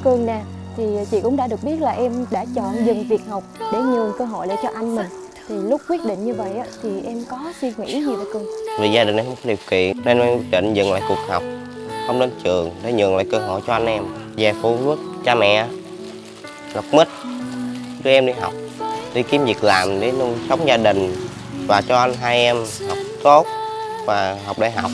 Cương nè, thì chị cũng đã được biết là em đã chọn dừng việc học để nhường cơ hội lại cho anh mình. Thì lúc quyết định như vậy á, thì em có suy nghĩ gì vậy Cương? Vì gia đình em không có điều kiện nên em quyết định dừng lại cuộc học, không đến trường để nhường lại cơ hội cho anh em. Về phụ giúp cha mẹ, lọc mít, đưa em đi học, đi kiếm việc làm để nuôi sống gia đình và cho anh hai em học tốt và học đại học.